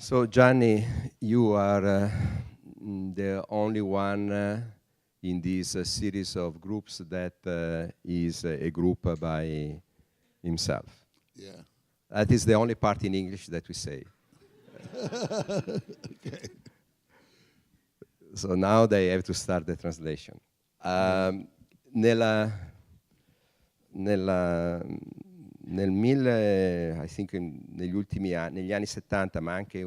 So Gianni, you are the only one in this series of groups that is a group by himself. Yeah. That is the only part in English that we say. Okay. So now they have to start the translation. Nella, I think negli ultimi anni, negli anni 70, ma anche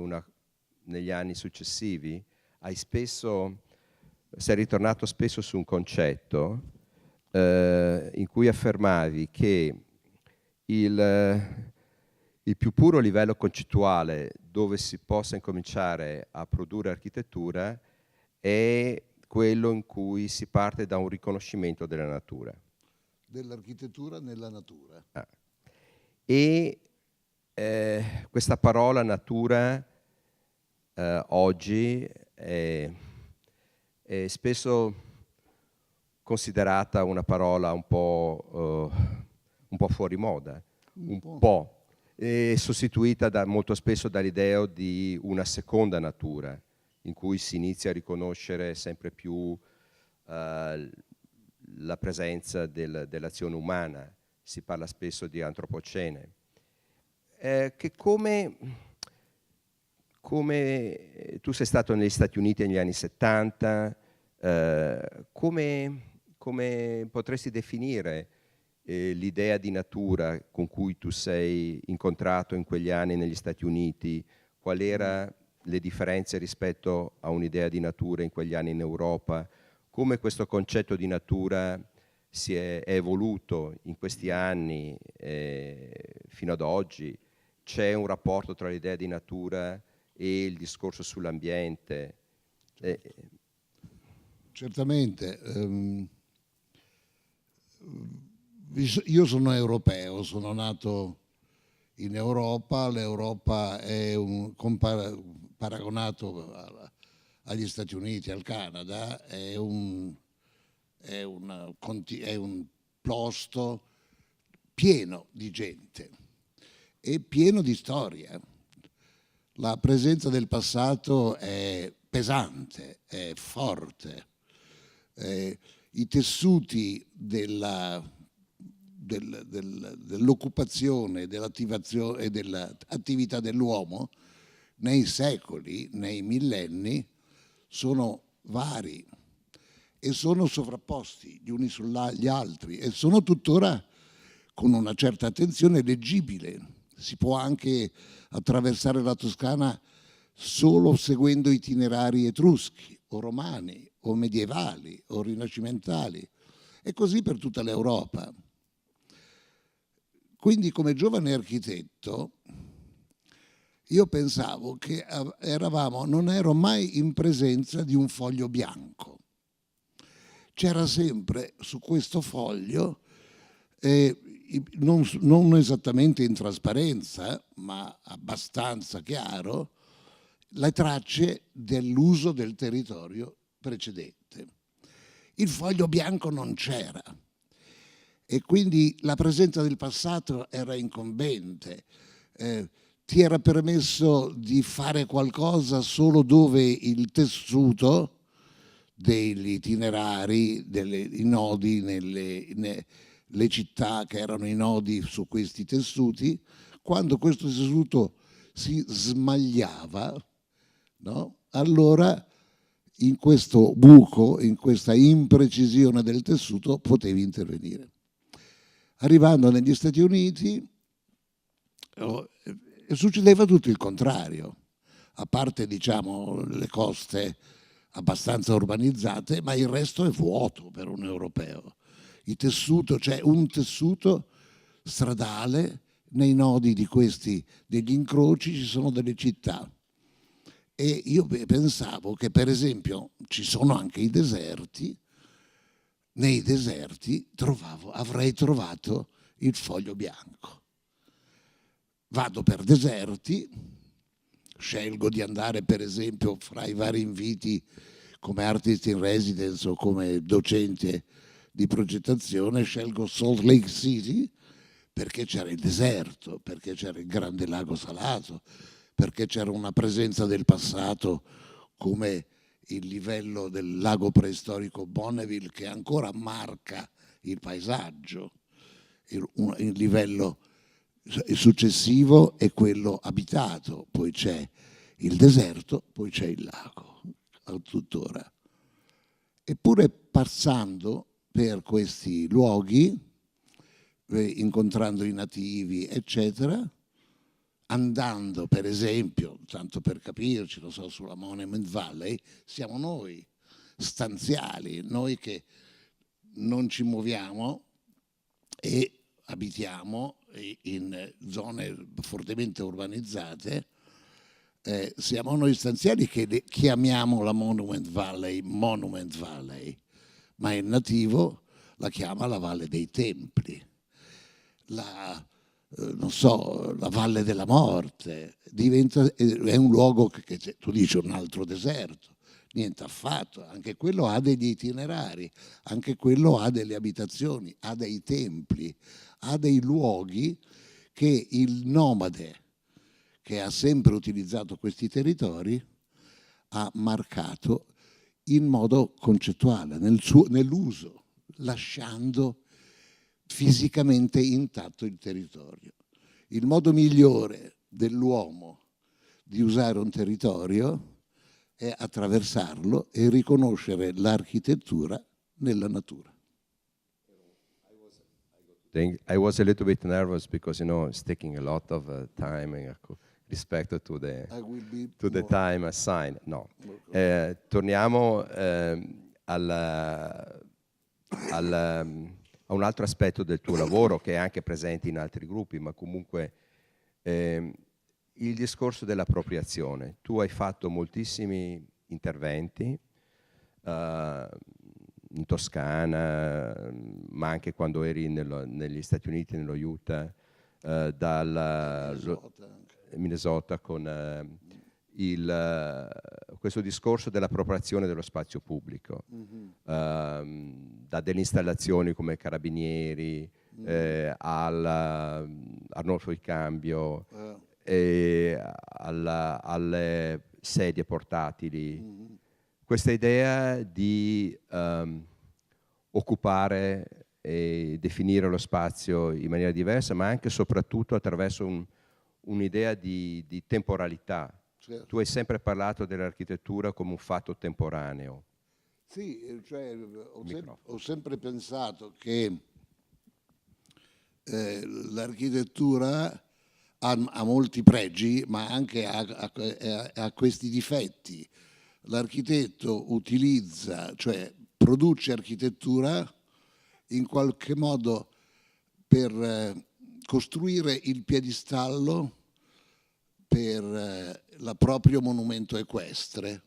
negli anni successivi, sei ritornato spesso su un concetto in cui affermavi che il più puro livello concettuale dove si possa incominciare a produrre architettura è quello in cui si parte da un riconoscimento della natura. Dell'architettura nella natura. E questa parola natura oggi è spesso considerata una parola un po' fuori moda, un po'. È sostituita molto spesso dall'idea di una seconda natura, in cui si inizia a riconoscere sempre più la presenza dell'azione umana. Si parla spesso di antropocene. Che come tu sei stato negli Stati Uniti negli anni 70, come potresti definire l'idea di natura con cui tu sei incontrato in quegli anni negli Stati Uniti? Quali erano le differenze rispetto a un'idea di natura in quegli anni in Europa? Come questo concetto di natura è evoluto in questi anni fino ad oggi? C'è un rapporto tra l'idea di natura e il discorso sull'ambiente? Certamente. Io sono europeo, sono nato in Europa. L'Europa è paragonato agli Stati Uniti, al Canada, è un posto pieno di gente e pieno di storia. La presenza del passato è pesante, è forte. I tessuti dell'occupazione, dell'attivazione e dell'attività dell'uomo nei secoli, nei millenni, sono vari e sono sovrapposti gli uni sugli altri e sono tuttora con una certa attenzione leggibile. Si può anche attraversare la Toscana solo seguendo itinerari etruschi o romani o medievali o rinascimentali, e così per tutta l'Europa. Quindi come giovane architetto io pensavo che non ero mai in presenza di un foglio bianco. C'era sempre su questo foglio, non esattamente in trasparenza, ma abbastanza chiaro, le tracce dell'uso del territorio precedente. Il foglio bianco non c'era e quindi la presenza del passato era incombente. Ti era permesso di fare qualcosa solo dove il tessuto degli itinerari, i nodi le città che erano i nodi su questi tessuti, quando questo tessuto si smagliava, no? Allora in questo buco, in questa imprecisione del tessuto potevi intervenire. Arrivando negli Stati Uniti succedeva tutto il contrario, a parte diciamo le coste abbastanza urbanizzate, ma il resto è vuoto per un europeo. C'è un tessuto stradale, nei nodi degli incroci ci sono delle città. E io pensavo che per esempio ci sono anche i deserti, nei deserti avrei trovato il foglio bianco. Vado per deserti, scelgo di andare per esempio fra i vari inviti come artist in residence o come docente di progettazione, scelgo Salt Lake City perché c'era il deserto, perché c'era il grande lago salato, perché c'era una presenza del passato come il livello del lago preistorico Bonneville che ancora marca il paesaggio. Il livello successivo è quello abitato, poi c'è il deserto, poi c'è il lago, tuttora. Eppure passando per questi luoghi, incontrando i nativi, eccetera, andando per esempio, tanto per capirci, lo so, sulla Monument Valley, siamo noi stanziali, noi che non ci muoviamo e abitiamo in zone fortemente urbanizzate, siamo noi stanziali che chiamiamo la Monument Valley, ma il nativo la chiama la Valle dei Templi, non so, la Valle della Morte, è un luogo che tu dici un altro deserto. Niente affatto, anche quello ha degli itinerari, anche quello ha delle abitazioni, ha dei templi, ha dei luoghi che il nomade che ha sempre utilizzato questi territori ha marcato in modo concettuale, nell'uso, lasciando fisicamente intatto il territorio. Il modo migliore dell'uomo di usare un territorio è attraversarlo e riconoscere l'architettura nella natura. I was a little bit nervous because it's taking a lot of time rispetto to the time assigned. No. Torniamo a un altro aspetto del tuo lavoro che è anche presente in altri gruppi, ma comunque il discorso dell'appropriazione. Tu hai fatto moltissimi interventi in Toscana, ma anche quando eri negli Stati Uniti, nello Utah, Minnesota, con questo discorso dell'appropriazione dello spazio pubblico, da delle installazioni come Carabinieri, Arnolfo di Cambio, alle sedie portatili. Questa idea di occupare e definire lo spazio in maniera diversa, ma anche e soprattutto attraverso un'idea di temporalità. Certo. Tu hai sempre parlato dell'architettura come un fatto temporaneo. Sì, cioè, ho sempre pensato che l'architettura ha molti pregi, ma anche ha questi difetti. L'architetto utilizza, cioè produce architettura in qualche modo per costruire il piedistallo per il proprio monumento equestre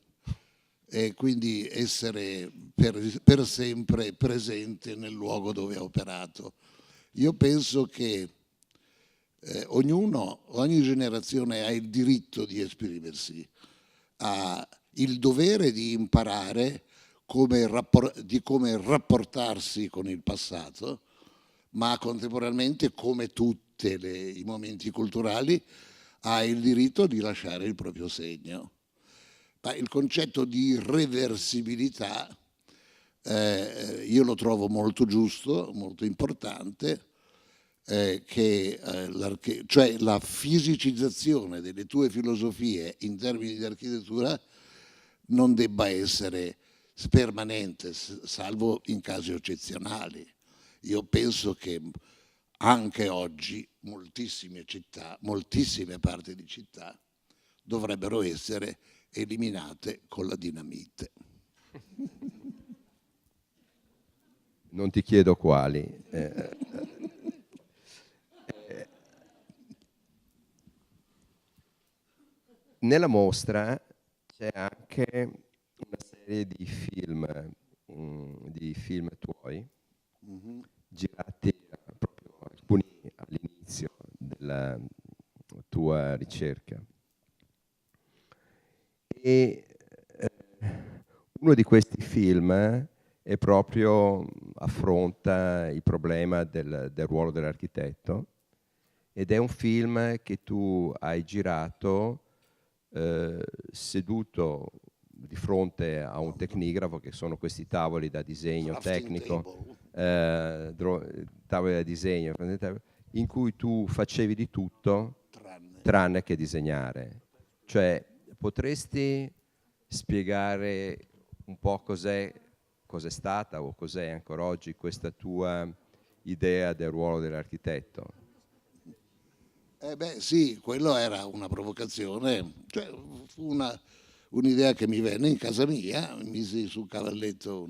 e quindi essere per sempre presente nel luogo dove ha operato. Io penso che ogni generazione ha il diritto di esprimersi, ha il dovere di imparare come rapportarsi con il passato, ma contemporaneamente, come tutti i momenti culturali, ha il diritto di lasciare il proprio segno. Ma il concetto di reversibilità io lo trovo molto giusto, molto importante, cioè la fisicizzazione delle tue filosofie in termini di architettura non debba essere permanente, salvo in casi eccezionali. Io penso che anche oggi moltissime città, moltissime parti di città dovrebbero essere eliminate con la dinamite. Non ti chiedo quali. Nella mostra c'è anche una serie di film tuoi, girati proprio alcuni all'inizio della tua ricerca. E uno di questi film è proprio affronta il problema del ruolo dell'architetto, ed è un film che tu hai girato seduto di fronte a un tecnigrafo, che sono questi tavoli da disegno tecnico, tavoli da disegno, in cui tu facevi di tutto tranne che disegnare. Cioè, potresti spiegare un po' cos'è stata o cos'è ancora oggi questa tua idea del ruolo dell'architetto? Sì, quello era una provocazione, cioè, fu un'idea che mi venne in casa mia, misi sul cavalletto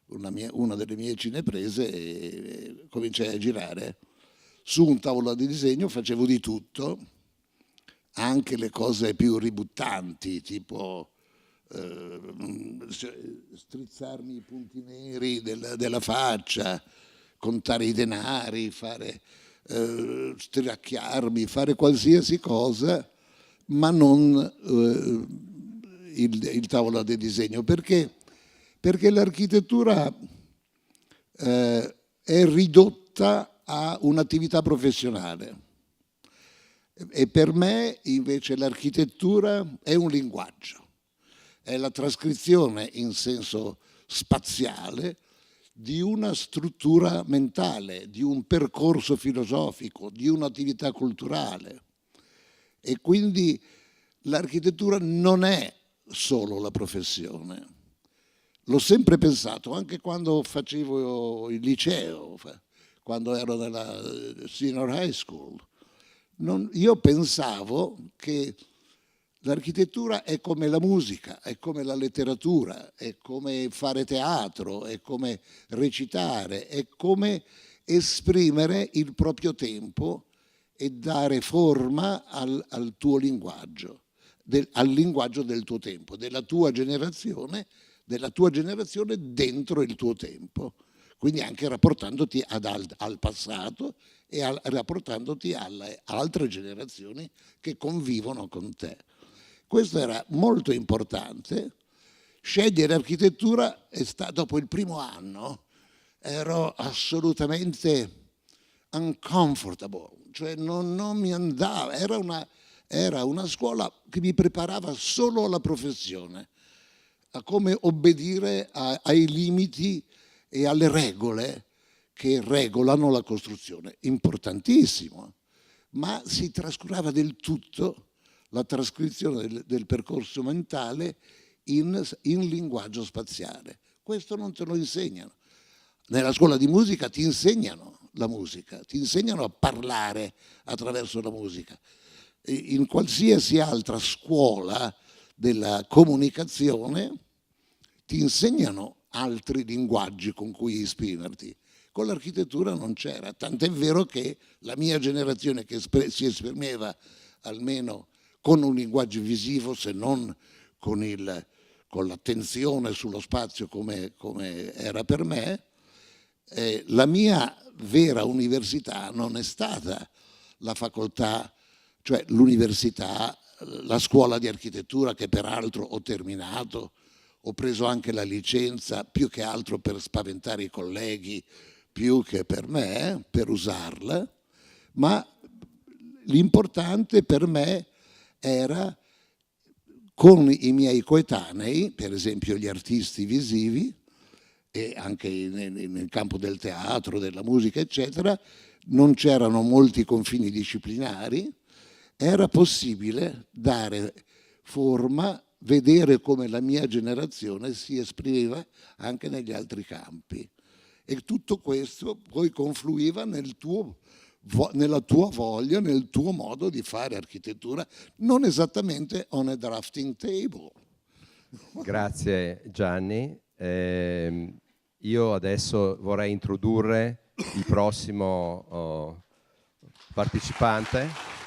una delle mie cineprese e cominciai a girare. Su un tavolo di disegno facevo di tutto, anche le cose più ributtanti, tipo strizzarmi i punti neri della faccia, contare i denari, stiracchiarmi, fare qualsiasi cosa, ma non il tavolo di disegno. Perché l'architettura è ridotta a un'attività professionale e per me invece l'architettura è un linguaggio, è la trascrizione in senso spaziale di una struttura mentale, di un percorso filosofico, di un'attività culturale. E quindi l'architettura non è solo la professione. L'ho sempre pensato, anche quando facevo il liceo, quando ero nella senior high school. Io pensavo che l'architettura è come la musica, è come la letteratura, è come fare teatro, è come recitare, è come esprimere il proprio tempo e dare forma al tuo linguaggio, al linguaggio del tuo tempo, della tua generazione dentro il tuo tempo. Quindi anche rapportandoti al passato e rapportandoti alle altre generazioni che convivono con te. Questo era molto importante. Scegliere architettura dopo il primo anno ero assolutamente uncomfortable, cioè non mi andava, era una scuola che mi preparava solo alla professione, a come obbedire ai limiti e alle regole che regolano la costruzione. Importantissimo, ma si trascurava del tutto la trascrizione del percorso mentale in linguaggio spaziale. Questo non te lo insegnano. Nella scuola di musica ti insegnano la musica, ti insegnano a parlare attraverso la musica. In qualsiasi altra scuola della comunicazione ti insegnano altri linguaggi con cui esprimerti. Con l'architettura non c'era, tant'è vero che la mia generazione, che si esprimeva almeno con un linguaggio visivo, se non con l'attenzione sullo spazio come era per me, la mia vera università non è stata la facoltà, cioè l'università, la scuola di architettura che peraltro ho terminato, ho preso anche la licenza più che altro per spaventare i colleghi, più che per me, per usarla, ma l'importante per me era con i miei coetanei, per esempio gli artisti visivi, e anche nel campo del teatro, della musica, eccetera, non c'erano molti confini disciplinari, era possibile dare forma, vedere come la mia generazione si esprimeva anche negli altri campi. E tutto questo poi confluiva nella tua voglia, nel tuo modo di fare architettura, non esattamente on a drafting table. Grazie Gianni. Io adesso vorrei introdurre il prossimo partecipante.